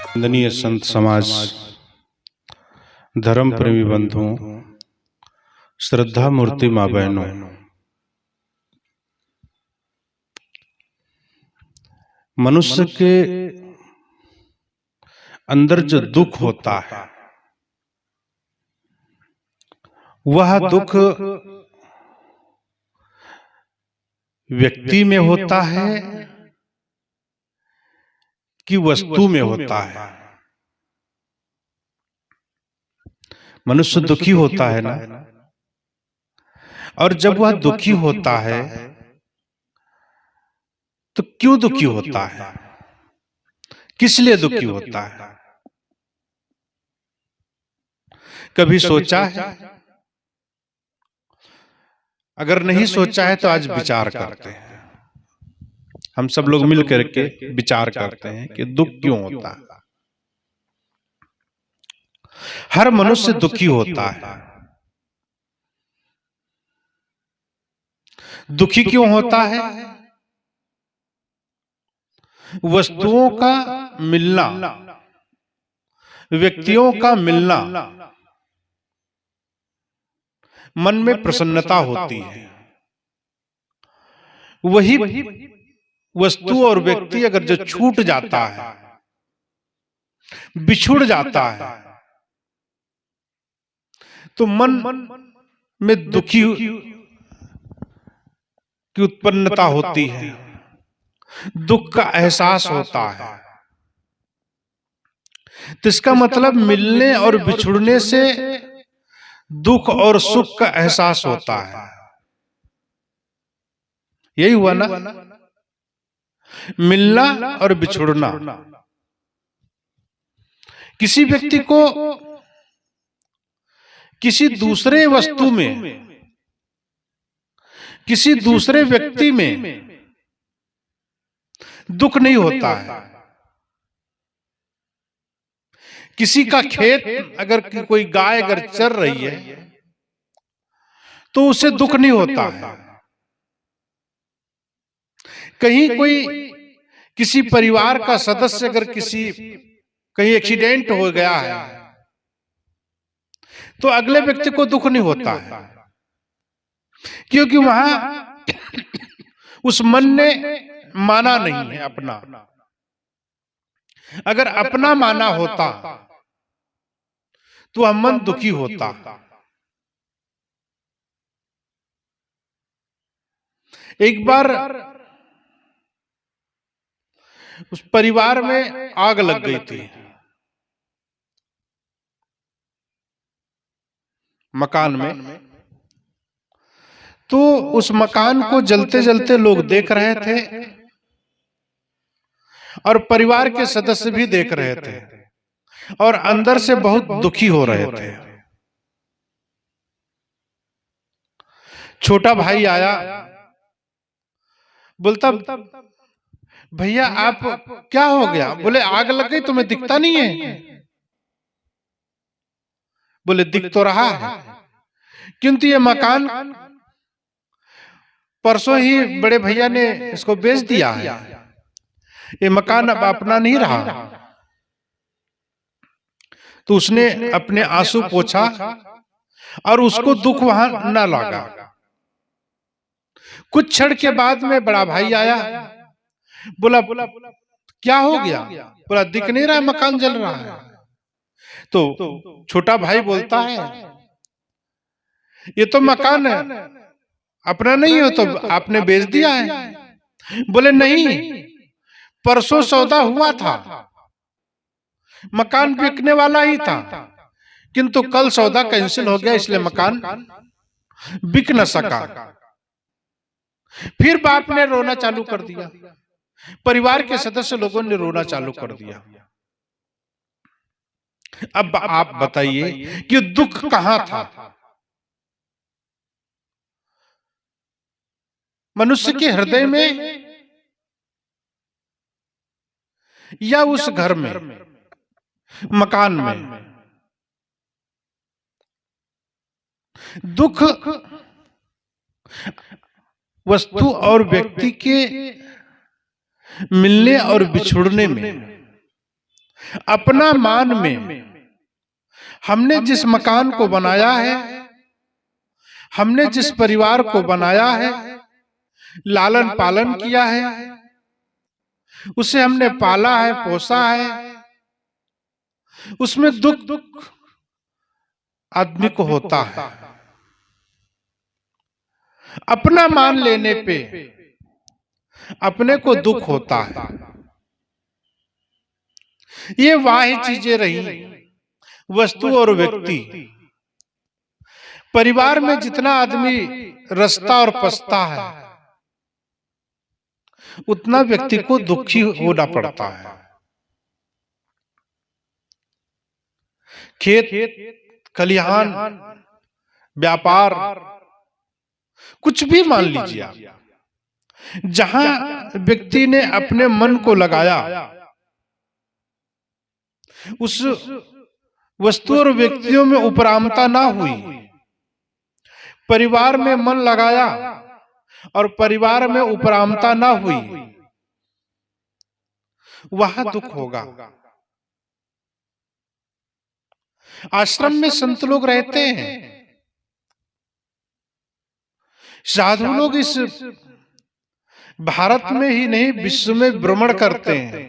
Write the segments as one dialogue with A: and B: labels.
A: वंदनीय संत समाज, धर्म प्रेमी बंधुओं, श्रद्धा मूर्ति माँ बहनों, मनुष्य के अंदर जो दुख होता है वह दुख व्यक्ति में होता है कि वस्तु में होता है। मनुष्य दुखी होता है ना, और जब वह दुखी होता है तो क्यों दुखी होता है, किस लिए दुखी होता है? कभी सोचा है? अगर नहीं सोचा है तो आज विचार करते हैं। हम सब लोग मिल करके विचार करते हैं कि दुख क्यों होता है। हर मनुष्य दुखी होता है। दुखी क्यों होता है? वस्तुओं का मिलना, व्यक्तियों का मिलना मन में प्रसन्नता होती है। वही वस्तु और व्यक्ति अगर जो छूट जाता है, बिछुड़ जाता है, तो मन में दुखी की उत्पन्नता होती है, दुख का एहसास होता है। तो इसका मतलब मिलने और बिछुड़ने से दुख और सुख का एहसास होता है। यही हुआ ना, मिलना और बिछुड़ना। किसी व्यक्ति को किसी दूसरे वस्तु में, किसी दूसरे व्यक्ति में दुख नहीं होता है। किसी का खेत अगर कोई गाय अगर चर रही है तो उसे दुख नहीं होता है। कहीं कोई किसी परिवार का सदस्य अगर कहीं एक्सीडेंट हो गया है तो अगले व्यक्ति को दुख नहीं होता है, क्योंकि वहां उस मन ने माना नहीं है अपना। अगर अपना माना होता तो वह मन दुखी होता। एक बार उस परिवार में आग लग गई थी, मकान में। तो उस मकान को जलते जलते लोग देख रहे थे और परिवार के सदस्य भी देख रहे थे और अंदर से बहुत दुखी हो रहे थे। छोटा भाई आया, बोलता, भैया आप क्या हो गया? बोले आग लग गई, तुम्हें दिखता नहीं है? बोले दिख तो रहा है, किंतु ये मकान परसों ही बड़े भैया ने इसको बेच दिया है, ये मकान अब अपना नहीं रहा। तो उसने अपने आंसू पोंछा और उसको दुख वहां न लगा। कुछ क्षण के बाद में बड़ा भाई आया, बोला क्या हो गया? बोला दिख नहीं रहा, मकान जल रहा है। तो छोटा भाई बोलता है, ये तो मकान अपना नहीं हो तो आपने बेच दिया है। बोले नहीं, परसों सौदा हुआ था, मकान बिकने वाला ही था, किंतु कल सौदा कैंसिल हो गया, इसलिए मकान बिक न सका। फिर बाप ने रोना चालू कर दिया, परिवार के सदस्य लोगों ने रोना चालू कर दिया। अब आप बताइए कि दुख कहां था? मनुष्य के हृदय में या उस घर में, मकान में? दुख वस्तु और व्यक्ति के मिलने और बिछुड़ने में, अपना मान में, हमने जिस मकान को बनाया है, हमने जिस परिवार को बनाया है, लालन पालन किया है, उसे हमने पाला है, पोसा है, उसमें दुख आदमी को होता है। अपना मान लेने पे अपने को दुख होता है। ये वाही चीजें रही, वस्तु और व्यक्ति। परिवार में जितना आदमी रसता और पसता है, उतना व्यक्ति को दुखी होना पड़ता है। खेत खलिहान, व्यापार, कुछ भी मान लीजिए आप, जहां व्यक्ति ने अपने मन को लगाया, उस वस्तु और व्यक्तियों में उपरामता ना हुई, परिवार में मन लगाया और परिवार में उपरामता ना हुई, वहां दुख होगा। आश्रम में संत लोग रहते हैं, साधु लोग इस भारत में ही नहीं विश्व में भ्रमण करते हैं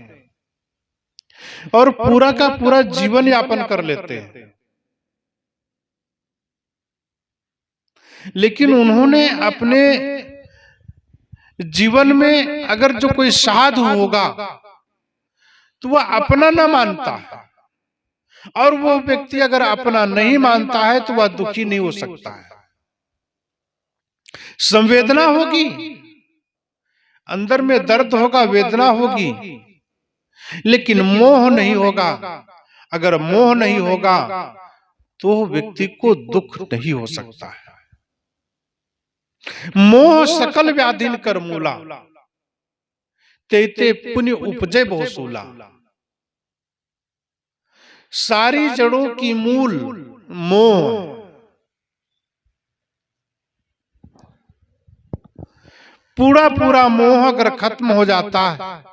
A: और पूरा का पूरा जीवन यापन कर लेते हैं। लेकिन उन्होंने अपने जीवन में अगर जो कोई साधु होगा तो वह अपना ना मानता है, और वो व्यक्ति अगर अपना नहीं मानता है तो वह दुखी नहीं हो सकता है। संवेदना होगी, अंदर में दर्द होगा, वेदना होगी, लेकिन मोह नहीं होगा। अगर मोह नहीं होगा तो व्यक्ति को दुख नहीं हो सकता है। मोह सकल व्याधिन कर मूला, तेते पुण्य उपजे बहुसूला। सारी जड़ों की मूल मोह। पूरा पूरा मोह अगर खत्म हो जाता है,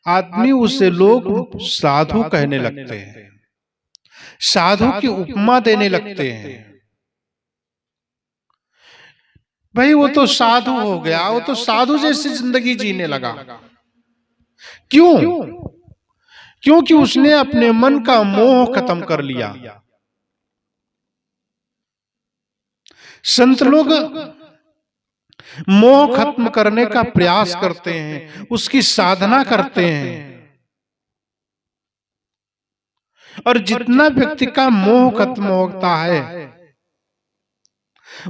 A: आदमी उसे लोग साधु कहने लगते हैं, साधु की उपमा देने लगते हैं। भाई वो तो साधु हो गया, वो तो साधु जैसी जिंदगी जीने लगा। क्यों? क्योंकि उसने अपने मन का मोह खत्म कर लिया। संत लोग मोह खत्म करने का प्रयास करते हैं, उसकी साधना करते हैं, और जितना व्यक्ति का मोह खत्म होता है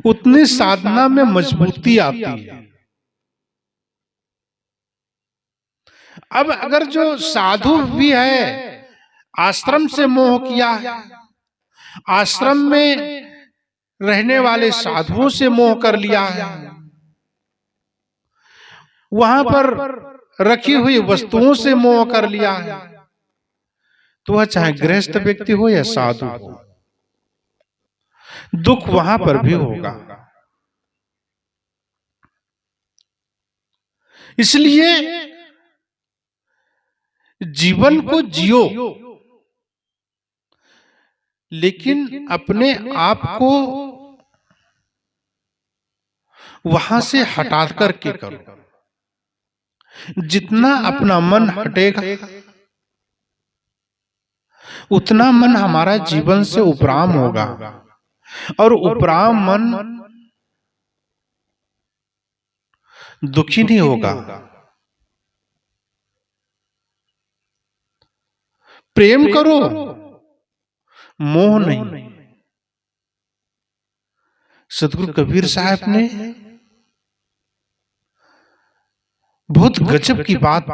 A: उतनी साधना में मजबूती आती है। अब अगर जो साधु भी है, आश्रम से मोह किया है, आश्रम में रहने वाले साधुओं से मोह कर लिया है, वहां पर रखी हुई वस्तुओं से मोह कर लिया है, तो वह चाहे गृहस्थ व्यक्ति हो या साधु हो, दुख वहां पर भी होगा। इसलिए जीवन को जियो, लेकिन अपने आप को वहां से हटा करके करो। जितना अपना मन हटेगा उतना मन हमारा जीवन से उपराम होगा, और उपराम मन दुखी नहीं होगा। प्रेम करो, मोह नहीं। सतगुरु कबीर साहब ने बहुत गजब की बात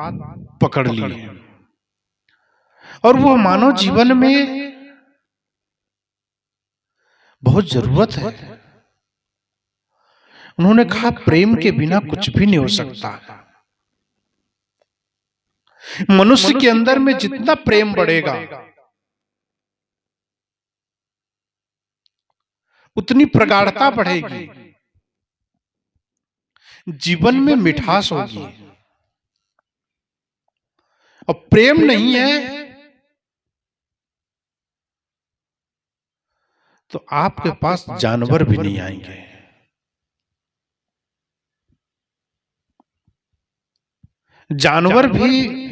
A: पकड़ ली है, और वो मानव जीवन में बहुत जरूरत है। उन्होंने कहा प्रेम के बिना कुछ भी नहीं हो सकता। मनुष्य के अंदर में जितना प्रेम बढ़ेगा उतनी प्रगाढ़ता बढ़ेगी। जीवन में मिठास होगी। और प्रेम नहीं है तो आपके पास जानवर भी नहीं आएंगे। जानवर भी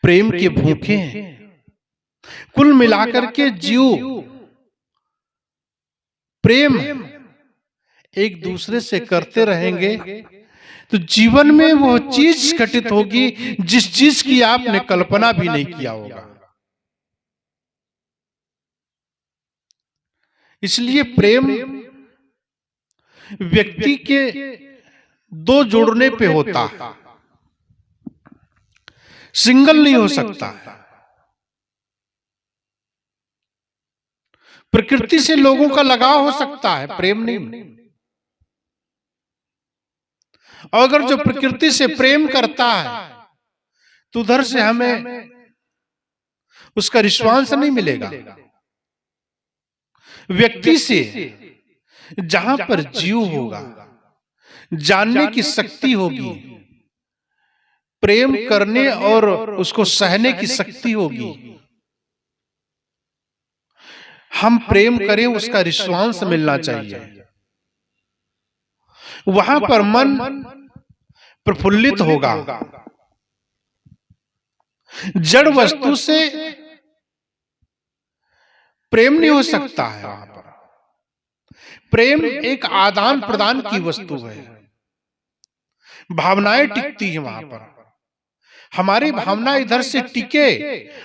A: प्रेम के भूखे हैं। कुल मिलाकर के जीव प्रेम एक दूसरे से करते रहेंगे तो जीवन में वो चीज घटित होगी जिस चीज की आपने कल्पना भी नहीं किया होगा। इसलिए प्रेम व्यक्ति के दो जोड़ने पे होता है, सिंगल नहीं हो सकता। प्रकृति से लोगों का लगाव हो सकता है, प्रेम नहीं। और अगर जो प्रकृति से प्रेम करता है तो उधर से हमें उसका रिस्पांस नहीं मिलेगा। व्यक्ति से जहां पर जीव होगा, जानने की शक्ति होगी, प्रेम करने और उसको सहने की शक्ति होगी, हम प्रेम करें उसका रिस्पांस मिलना चाहिए। वहां पर मन प्रफुल्लित होगा। जड़ वस्तु से प्रेम नहीं हो सकता है। वहां पर प्रेम एक आदान प्रदान की वस्तु है। भावनाएं टिकती हैं वहां पर। हमारी भावना इधर से टिके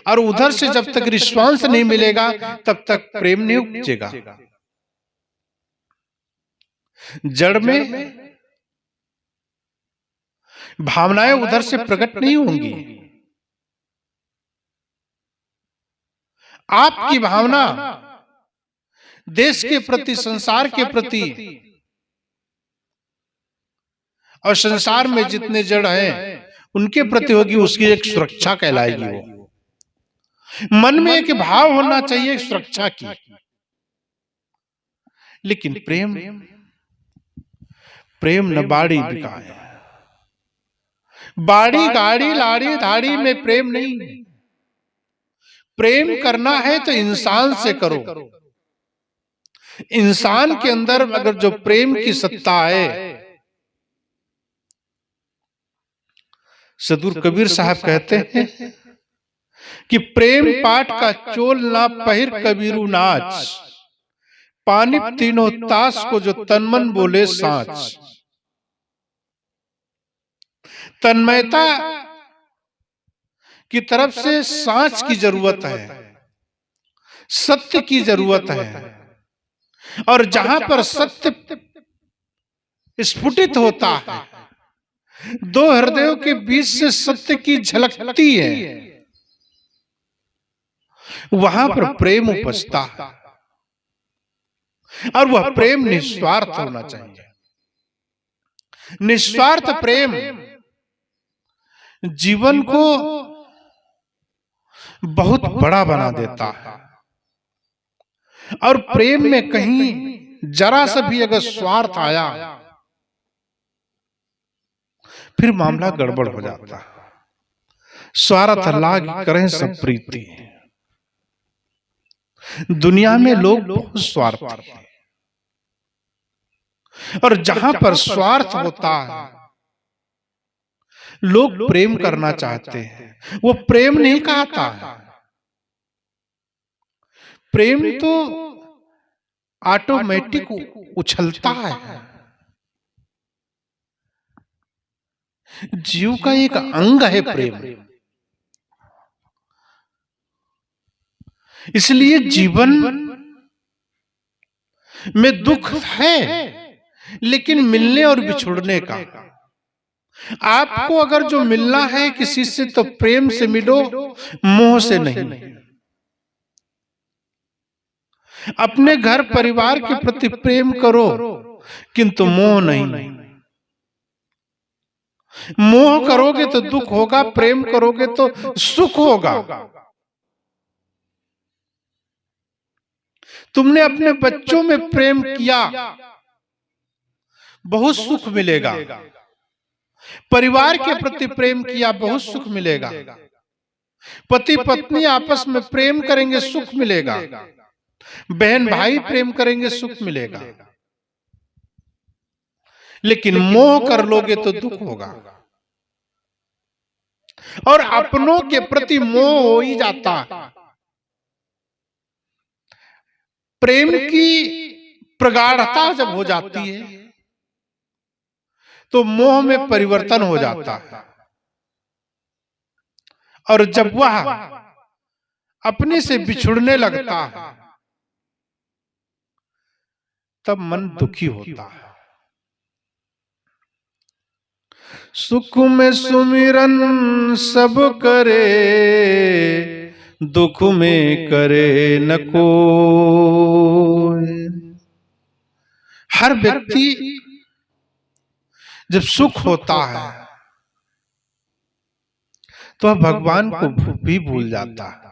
A: और उधर से जब तक रिस्पांस नहीं मिलेगा तब तक प्रेम नहीं उपजेगा। जड़ में भावनाएं उधर से प्रकट नहीं होंगी। आपकी भावना देश के प्रति, संसार के प्रति, और संसार में जितने जड़ हैं उनके प्रति होगी, उसकी एक सुरक्षा कहलाएगी। वो मन में एक भाव होना चाहिए सुरक्षा की। लेकिन प्रेम प्रेम न बाड़ी बिकाए। बाड़ी गाड़ी लाड़ी धाड़ी में प्रेम नहीं। प्रेम करना है तो इंसान से करो। इंसान के अंदर अगर जो प्रेम की सत्ता है, सदगुरु कबीर साहब कहते हैं कि प्रेम पाठ का चोल ना पहिर कबीरू नाच, पानी तीनों तास को जो तनमन बोले साच। तन्मयता की तरफ से सांच की जरूरत है, सत्य की जरूरत है। और जहां पर सत्य स्फुटित होता है, दो हृदयों के बीच से सत्य की झलकती है, वहां पर प्रेम उपजता है। और वह प्रेम निस्वार्थ होना चाहिए। निस्वार्थ प्रेम जीवन को बहुत बड़ा बना देता है। और प्रेम में कहीं जरा सा भी अगर स्वार्थ आया फिर मामला गड़बड़ हो जाता है। स्वार्थ लाग करें सब प्रीति। दुनिया में लोग बहुत स्वार्थी हैं। और जहां पर स्वार्थ होता है लोग प्रेम करना चाहते हैं, वो प्रेम नहीं कहता है। प्रेम तो ऑटोमेटिक उछलता है। जीव का एक अंग है प्रेम। इसलिए जीवन में दुख है, लेकिन मिलने और बिछुड़ने का। आपको अगर जो मिलना है किसी से तो प्रेम से मिलो, मोह से नहीं। अपने घर परिवार के प्रति प्रेम करो, किंतु मोह नहीं। मोह करोगे तो दुख होगा, प्रेम करोगे तो सुख होगा। तुमने अपने बच्चों में प्रेम किया, बहुत सुख मिलेगा। परिवार के प्रति प्रेम किया, बहुत सुख मिलेगा। पति पत्नी आपस में प्रेम करेंगे, सुख मिलेगा। बहन भाई प्रेम करेंगे, सुख मिलेगा। लेकिन मोह कर लोगे तो दुख होगा। और अपनों के प्रति मोह हो ही जाता है। प्रेम की प्रगाढ़ता जब हो जाती है तो मोह में परिवर्तन हो जाता है। और जब वह अपने से बिछुड़ने लगता है तब मन दुखी होता है। सुख में सुमिरन सब करे, दुख में करे न कोई। हर व्यक्ति जब सुख होता है तो वह भगवान को भी भूल जाता है।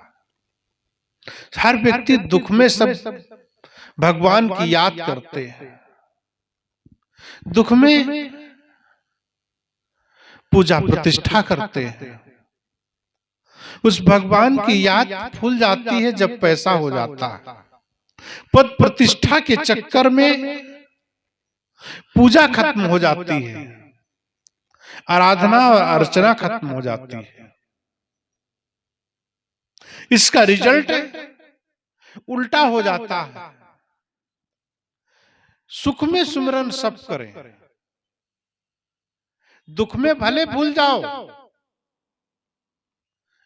A: हर व्यक्ति दुख में सब भगवान की याद करते हैं। दुख में पूजा प्रतिष्ठा करते हैं। उस भगवान की याद भूल जाती है जब पैसा हो जाता है। पद प्रतिष्ठा के चक्कर में पूजा खत्म हो जाती है, आराधना और अर्चना खत्म हो जाती है। इसका रिजल्ट उल्टा हो जाता है। सुख में सुमिरन सब करें, दुख में भले भूल जाओ,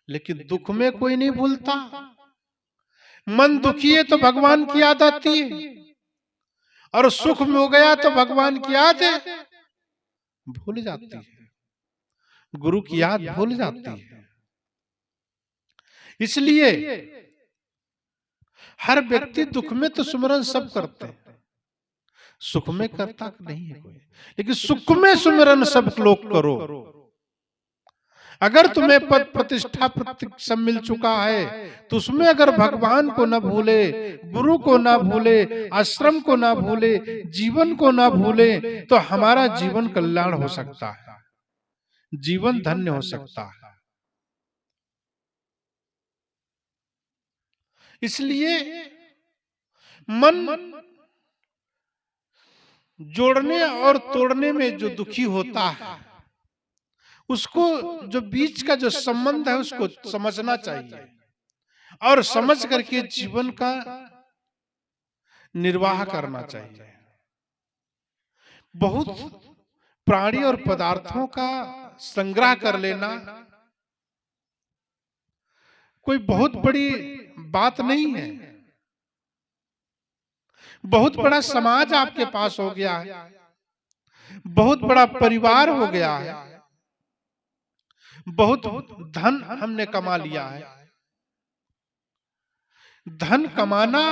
A: लेकिन दुख में कोई नहीं भूलता। मन दुखी है तो भगवान की याद आती है, और सुख में हो गया तो भगवान की याद भूल जाती है, गुरु की याद भूल जाती है। इसलिए हर व्यक्ति दुख में तो सुमिरन सब करते हैं, सुख में करता नहीं है कोई। लेकिन सुख में सुमिरन सब लोग करो। अगर तुम्हें पद प्रतिष्ठा सब मिल चुका है तो उसमें अगर भगवान को न भूले, गुरु को न भूले, आश्रम को न भूले, जीवन को न भूले, तो हमारा जीवन कल्याण हो सकता है, जीवन धन्य हो सकता है। इसलिए मन जोड़ने और तोड़ने में जो दुखी होता है, उसको जो बीच का जो संबंध है उसको समझना चाहिए, और समझ करके जीवन का निर्वाह करना चाहिए। बहुत प्राणी और पदार्थों का संग्रह कर लेना कोई बहुत बड़ी बात नहीं है। बहुत बड़ा समाज आपके पास हो गया है, बहुत बड़ा परिवार हो गया है, बहुत धन हमने कमा लिया है। धन कमाना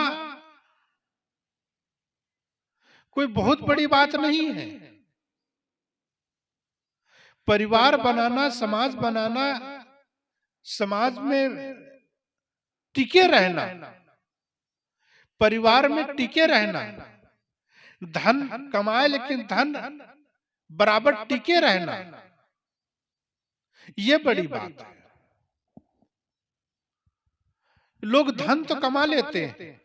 A: कोई बहुत बड़ी बात नहीं है। परिवार बनाना, समाज बनाना, समाज में टिके रहना, परिवार में टिके रहना, धन कमाए लेकिन धन बराबर टिके रहना, ये बड़ी बात है। लोग धन तो कमा लेते हैं,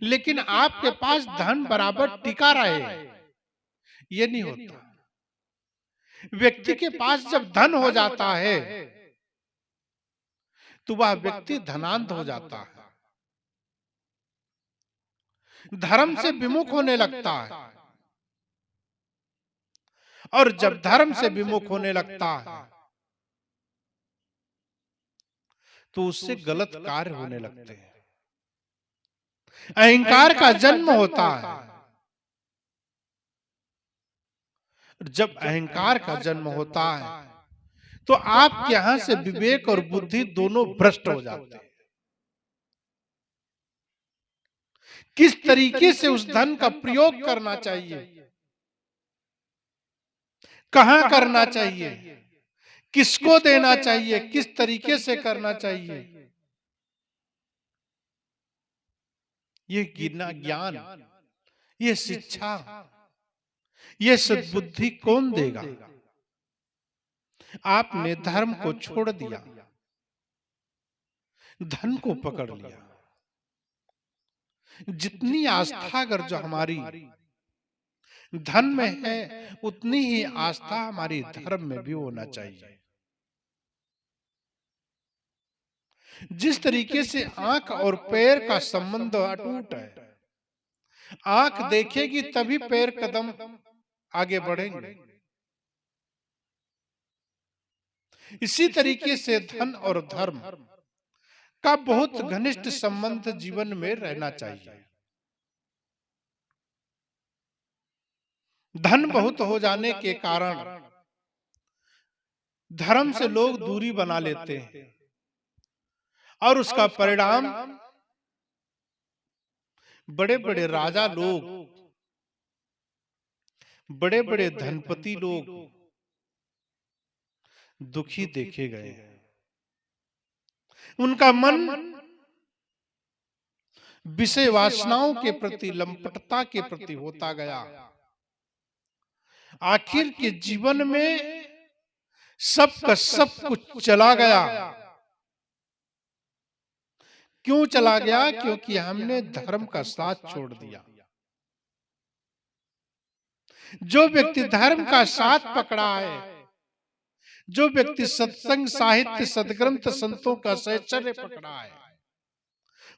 A: लेकिन आपके पास धन बराबर टिका रहे, ये नहीं होता। व्यक्ति के पास जब धन हो जाता है तो वह व्यक्ति धनांध हो जाता है, धर्म से विमुख होने लगता है, और जब धर्म से विमुख होने लगता है तो उससे गलत कार्य होने लगते हैं। अहंकार का जन्म होता है। जब अहंकार का जन्म होता है तो आपके यहां से विवेक और बुद्धि दोनों भ्रष्ट हो जाते हैं। किस तरीके से उस धन का प्रयोग करना चाहिए, कहां करना चाहिए, किसको देना चाहिए, किस तरीके से करना चाहिए, ये ज्ञान, ये शिक्षा ये सद्बुद्धि कौन देगा? आपने धर्म को छोड़ दिया, धन को पकड़ लिया। जितनी आस्था अगर जो हमारी धन में है, उतनी ही आस्था हमारी धर्म में भी होना चाहिए। जिस तरीके से आंख और पैर का संबंध अटूट है, आंख देखेगी तभी पैर कदम आगे बढ़ेंगे, इसी तरीके से धन और धर्म का बहुत घनिष्ठ संबंध जीवन में रहना चाहिए। धन बहुत हो जाने के कारण धर्म से लोग दूरी बना लेते हैं और उसका परिणाम बड़े बड़े राजा लोग, बड़े बड़े धनपति लोग दुखी देखे गए। उनका मन विषय वासनाओं के प्रति, लंपटता के प्रति होता गया। आखिर के जीवन में सब का सब कुछ चला गया। क्यों चला गया? क्योंकि हमने धर्म का साथ छोड़ दिया। जो व्यक्ति धर्म का साथ पकड़ा है, जो व्यक्ति सत्संग, साहित्य, सद्ग्रंथ, संतों का सहचर्य पकड़ा है,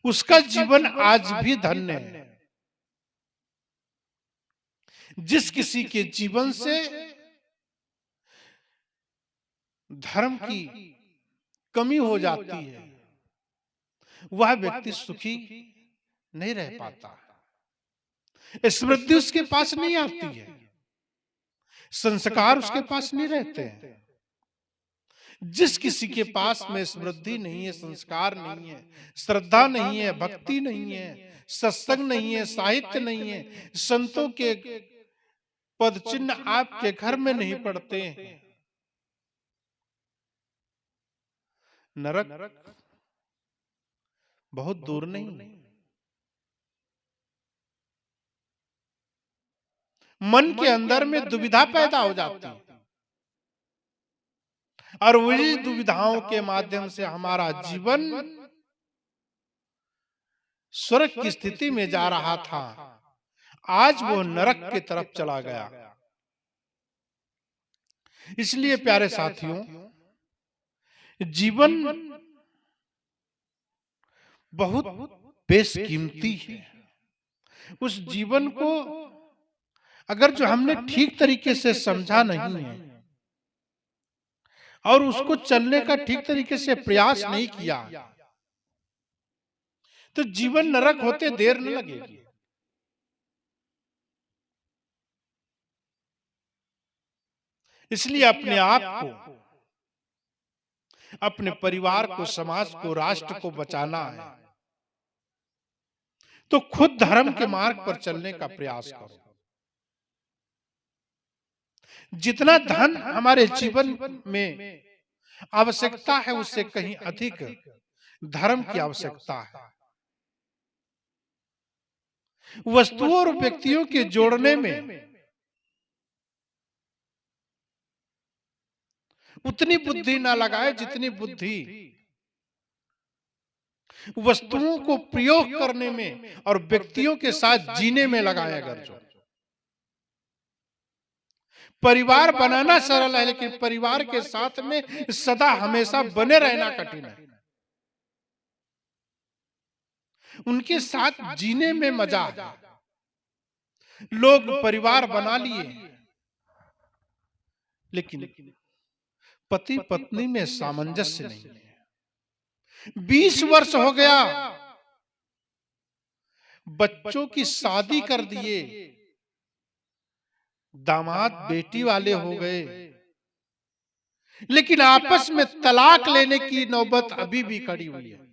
A: उसका जीवन आज भी धन्य है। जिस किसी के जीवन से धर्म की कमी हो जाती है, वह व्यक्ति सुखी नहीं रह पाता। समृद्धि उसके पास नहीं आती है, संस्कार उसके पास नहीं रहते हैं। जिस किसी के पास में समृद्धि नहीं है, संस्कार नहीं है, श्रद्धा नहीं है, भक्ति नहीं है, सत्संग नहीं है, साहित्य नहीं है, संतों के पद चिन्ह आपके घर में नहीं पड़ते हैं, नरक बहुत दूर नहीं। मन के अंदर में दुविधा पैदा हो जाती है और वही दुविधाओं के माध्यम से हमारा जीवन स्वर्ग की स्थिति में जा रहा था, आज वो नरक की तरफ चला गया। इसलिए प्यारे साथियों, जीवन बहुत बेशकीमती है। उस जीवन को अगर जो हमने ठीक तरीके से समझा नहीं है और उसको चलने का ठीक तरीके से प्रयास नहीं किया, तो जीवन नरक होते देर न लगेगी। इसलिए अपने आप को, अपने परिवार को, समाज को, राष्ट्र को बचाना है तो खुद धर्म के मार्ग पर चलने का प्रयास करो। जितना धन हमारे जीवन में आवश्यकता है, उससे कहीं अधिक धर्म की आवश्यकता है। वस्तुओं और व्यक्तियों के जोड़ने में उतनी बुद्धि ना लगाए जितनी बुद्धि वस्तुओं को प्रयोग करने में और व्यक्तियों के साथ जीने में लगाया। अगर जो परिवार बनाना सरल है, लेकिन परिवार के साथ में सदा हमेशा बने रहना कठिन है। उनके साथ जीने में मजा है। लोग परिवार बना लिए, लेकिन पति पत्नी में सामंजस्य नहीं है। 20 वर्ष हो गया, बच्चों की शादी कर दिए, दामाद बेटी वाले हो गए, लेकिन आपस में तलाक लेने की नौबत अभी भी खड़ी हुई है।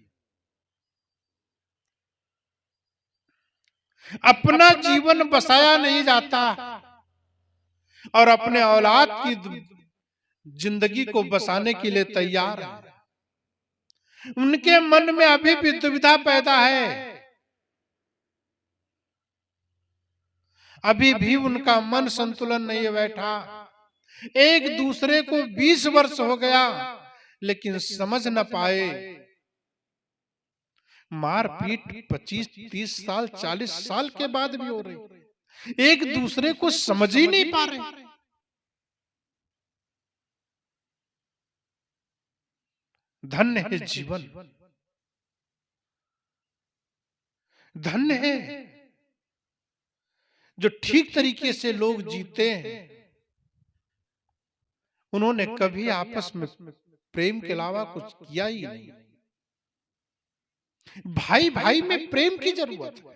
A: अपना जीवन बसाया नहीं जाता और अपने औलाद की जिंदगी को बसाने के लिए तैयार है। उनके मन में अभी भी दुविधा पैदा है। अभी भी उनका मन संतुलन नहीं बैठा। एक दूसरे को 20 वर्ष हो गया लेकिन समझ न पाए। मारपीट 25-30 साल 40 साल के बाद भी हो रही, एक दूसरे को समझ ही नहीं पा रहे। धन्य है जीवन, धन्य है जो ठीक तरीके से लोग जीते हैं। उन्होंने कभी आपस में प्रेम के अलावा कुछ किया ही नहीं। भाई भाई में प्रेम की जरूरत है।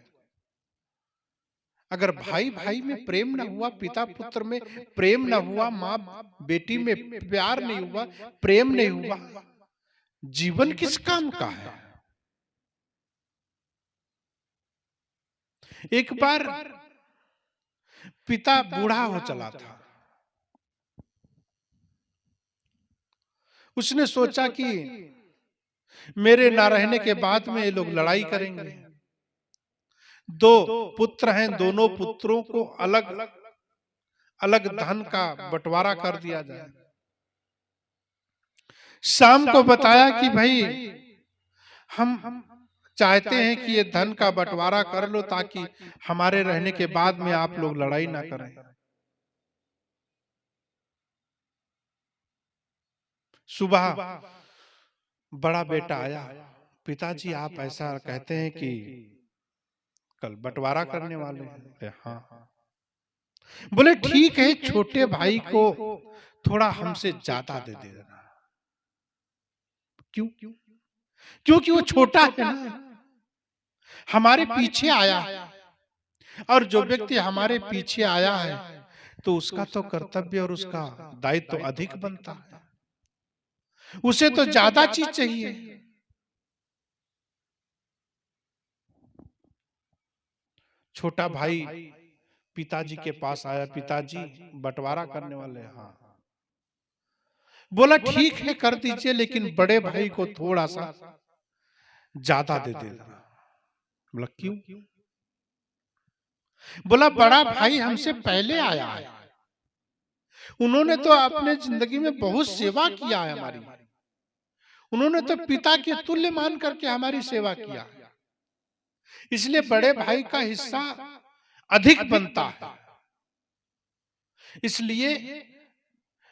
A: अगर भाई भाई में प्रेम न हुआ, पिता पुत्र में प्रेम न हुआ, माँ बेटी में प्यार नहीं हुआ, प्रेम नहीं हुआ, जीवन किस काम का है। एक बार पिता बूढ़ा हो चला था। उसने सोचा कि मेरे ना रहने के बाद में ये लोग लड़ाई करेंगे। 2 पुत्र हैं, दोनों पुत्रों को अलग अलग धन का बंटवारा कर दिया जाए। शाम को बताया कि भाई हम चाहते हैं कि ये धन का बंटवारा कर लो ताकि हमारे रहने के बाद में आप लोग लड़ाई ना करें। सुबह बड़ा बेटा आया, पिताजी आप ऐसा कहते हैं कि कल बंटवारा करने वाले हैं। हाँ। बोले ठीक है, छोटे भाई को थोड़ा हमसे ज्यादा दे देना। क्यों? क्योंकि वो छोटा है ना, हमारे पीछे आया है। और जो व्यक्ति हमारे पीछे आया है तो उसका तो कर्तव्य और उसका दायित्व तो अधिक बनता है, उसे तो ज्यादा चीज चाहिए। छोटा भाई पिताजी के पास आया, पिताजी बंटवारा करने वाले हैं। हाँ। बोला ठीक है कर दीजिए, लेकिन बड़े भाई को थोड़ा सा ज्यादा दे देना। बोला क्यों? बोला बड़ा भाई हमसे पहले आया है, उन्होंने तो अपने जिंदगी में बहुत सेवा किया है हमारी, उन्होंने तो पिता के तुल्य मान करके हमारी सेवा किया, इसलिए बड़े भाई का हिस्सा अधिक बनता है। इसलिए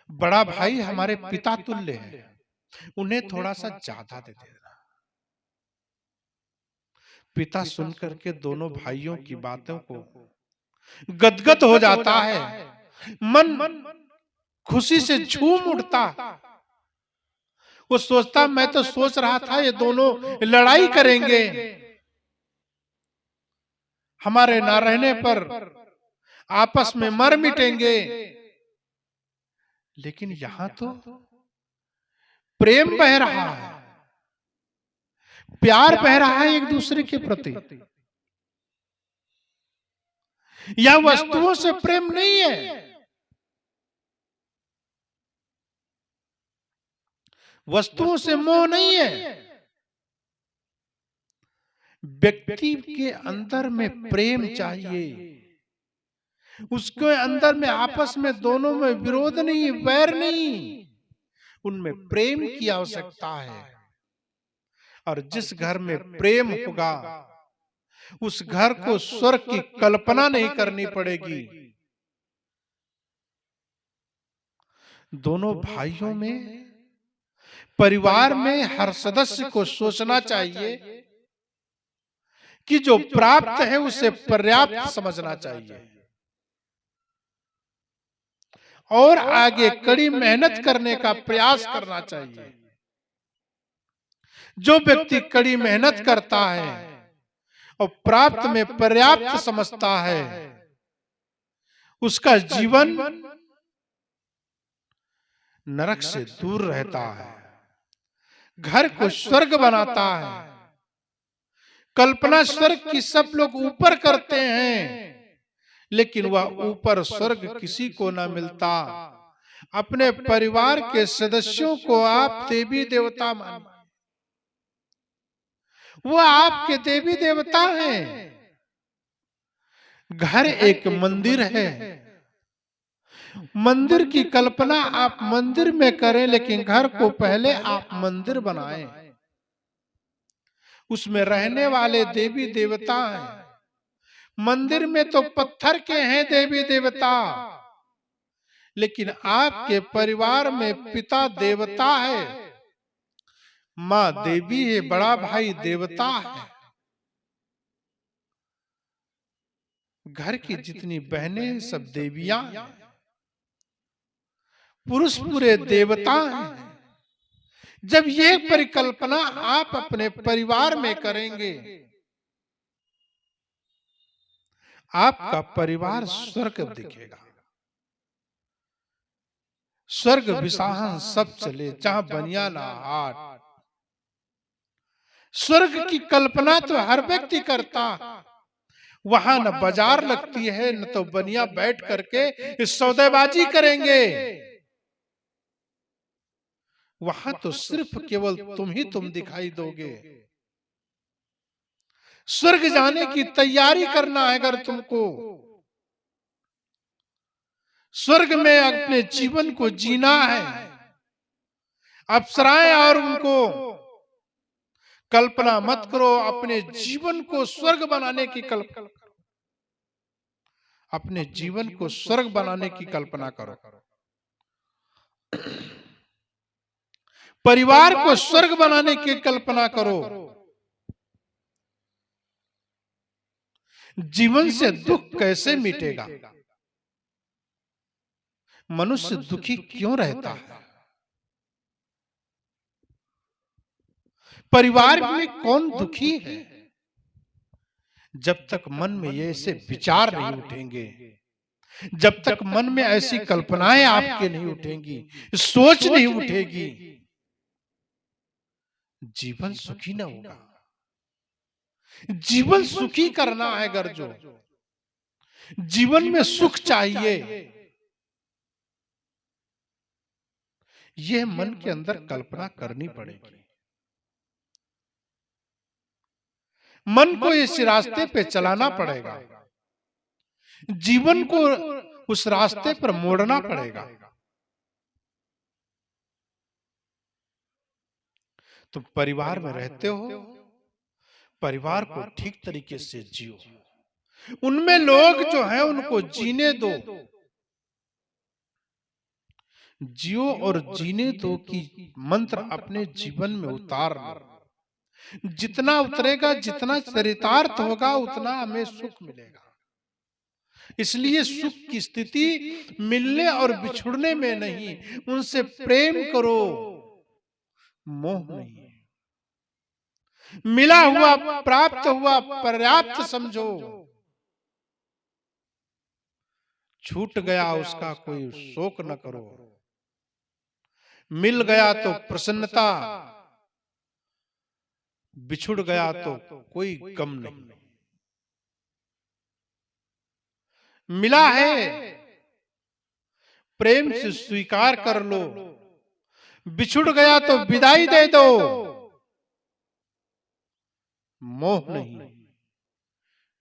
A: बड़ा भाई हमारे पिता तुल्य है, उन्हें थोड़ा सा ज्यादा दे देना। पिता सुन करके दोनों भाइयों की बातों को गदगद हो जाता है, मन खुशी से झूम उठता। वो सोचता मैं तो सोच रहा था ये दोनों लड़ाई करेंगे, हमारे ना रहने पर आपस में मर मिटेंगे, लेकिन यहां तो प्रेम बह रहा है, प्यार बह रहा है एक दूसरे के प्रति। यह वस्तुओं से प्रेम नहीं है, वस्तुओं से मोह नहीं है। व्यक्ति के अंदर में प्रेम चाहिए, उसके अंदर में आपस में दोनों में विरोध नहीं, वैर नहीं, उनमें प्रेम की आवश्यकता है। और जिस घर में प्रेम होगा उस घर को स्वर्ग की कल्पना नहीं करनी पड़ेगी। दोनों भाइयों में, परिवार में हर सदस्य को सोचना चाहिए कि जो प्राप्त है उसे पर्याप्त समझना चाहिए और आगे कड़ी मेहनत करने का प्रयास करना चाहिए। जो व्यक्ति कड़ी मेहनत करता है और प्राप्त में पर्याप्त समझता है, उसका जीवन नरक से दूर रहता है, घर को स्वर्ग बनाता है। कल्पना स्वर्ग की सब लोग ऊपर करते हैं, लेकिन वह ऊपर स्वर्ग किसी को ना मिलता। अपने परिवार के सदस्यों को आप देवी देवता मानिए, वो आपके देवी देवता हैं। घर एक मंदिर है। मंदिर की कल्पना आप मंदिर में करें, लेकिन घर को पहले आप मंदिर बनाएं। उसमें रहने वाले देवी देवता हैं। मंदिर में तो पत्थर के हैं देवी देवता, लेकिन आपके परिवार में पिता देवता है, माँ देवी है, बड़ा भाई देवता है। घर की जितनी बहनें सब देवियां हैं, पुरुष पूरे देवता हैं। जब ये परिकल्पना आप अपने परिवार में करेंगे, आपका परिवार स्वर्ग दिखेगा। स्वर्ग विसाहन सब चले जहां बनियाना हाट। स्वर्ग की कल्पना तो हर व्यक्ति करता, वहां न बाजार लगती है, न तो बनिया बैठ करके सौदेबाजी करेंगे। वहां तो सिर्फ केवल तुम दिखाई दोगे। स्वर्ग जाने की तैयारी करना है अगर तुमको, स्वर्ग में अपने जीवन को जीना है। अप्सराएं और उनको कल्पना मत करो, अपने जीवन को स्वर्ग बनाने की कल्पना, अपने जीवन को स्वर्ग बनाने की कल्पना करो। परिवार को स्वर्ग बनाने की कल्पना करो। जीवन से दुख कैसे मिटेगा? मनुष्य दुखी क्यों रहता है? परिवार में कौन दुखी है? जब तक मन में ये ऐसे विचार नहीं उठेंगे, जब तक मन में ऐसी कल्पनाएं आपके नहीं उठेंगी, सोच नहीं उठेगी, जीवन सुखी ना होगा। जीवन सुखी करना है गर्जो, जीवन में सुख चाहिए। यह मन के अंदर कल्पना करनी पड़ेगी। मन को इस रास्ते पे चलाना पड़ेगा, जीवन को उस रास्ते पर मोड़ना पड़ेगा। तुम परिवार में रहते हो, परिवार को ठीक तरीके से जियो। उनमें लोग जो हैं उनको जीने दो, जियो और जीने दो की मंत्र अपने जीवन में उतार लो। जितना उतरेगा, जितना चरितार्थ होगा, उतना हमें सुख मिलेगा। इसलिए सुख की स्थिति मिलने और बिछुड़ने में नहीं, उनसे प्रेम करो, मोह नहीं। मिला हुआ प्राप्त हुआ पर्याप्त समझो, छूट गया उसका कोई शोक न करो। मिल गया तो प्रसन्नता, बिछुड़ गया तो कोई गम नहीं। मिला है प्रेम से स्वीकार कर लो, बिछुड़ गया तो विदाई दे दो। मोह नहीं,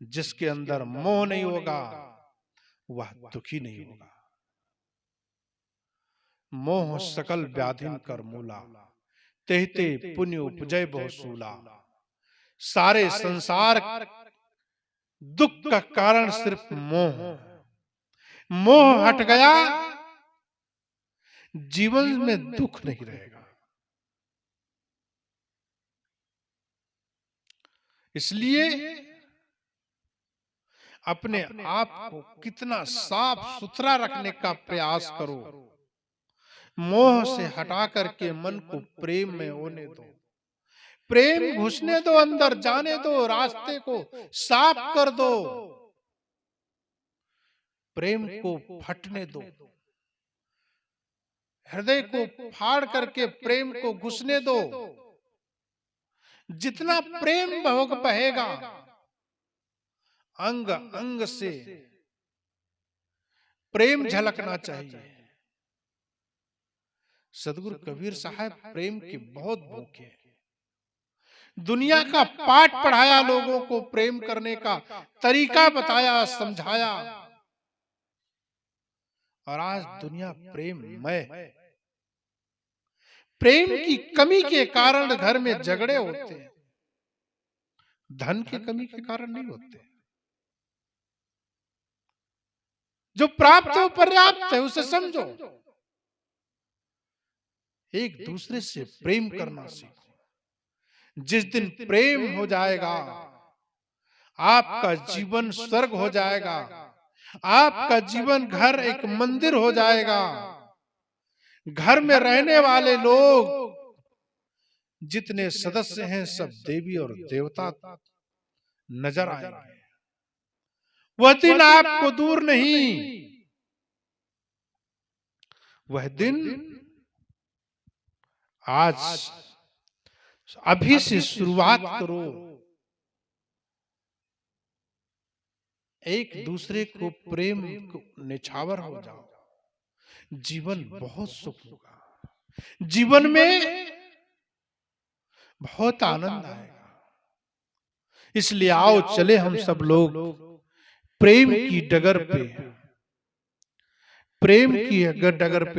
A: जिसके अंदर मोह नहीं होगा वह दुखी नहीं होगा। मोह सकल व्याधिन कर मूला, तेहते पुण्य उपजय बहुसूला। सारे संसार दुख का कारण सिर्फ मोह। मोह हट गया, जीवन में दुख नहीं रहेगा। इसलिए अपने आप को कितना साफ सुथरा रखने का प्रयास करो। मोह से हटा करके मन को प्रेम में होने दो, प्रेम घुसने दो, अंदर जाने दो, रास्ते को साफ कर दो, प्रेम को फटने दो, हृदय को फाड़ करके प्रेम को घुसने दो। जितना प्रेम बहेगा, अंग अंग से प्रेम झलकना चाहिए। सदगुरु कबीर साहब प्रेम के बहुत भूखे हैं। दुनिया का पाठ पढ़ाया, लोगों को प्रेम करने का तरीका बताया, समझाया। और आज दुनिया प्रेममय, प्रेम की कमी के कारण घर में झगड़े होते हैं, धन की कमी के कारण नहीं होते। जो प्राप्त हो पर्याप्त है, उसे समझो। एक दूसरे से प्रेम करना सीखो। जिस दिन प्रेम हो जाएगा, आपका जीवन स्वर्ग हो जाएगा, आपका जीवन घर एक मंदिर हो जाएगा। घर में रहने वाले लोग जितने सदस्य हैं, सब देवी और देवता नजर आएंगे। वह दिन आपको दूर नहीं, वह दिन आज अभी से शुरुआत करो। एक दूसरे को प्रेम निछावर हो जाओ, जीवन बहुत सुख होगा, जीवन में बहुत आनंद आएगा। इसलिए आओ चले हम सब लोग प्रेम की डगर पे, प्रेम की डगर पे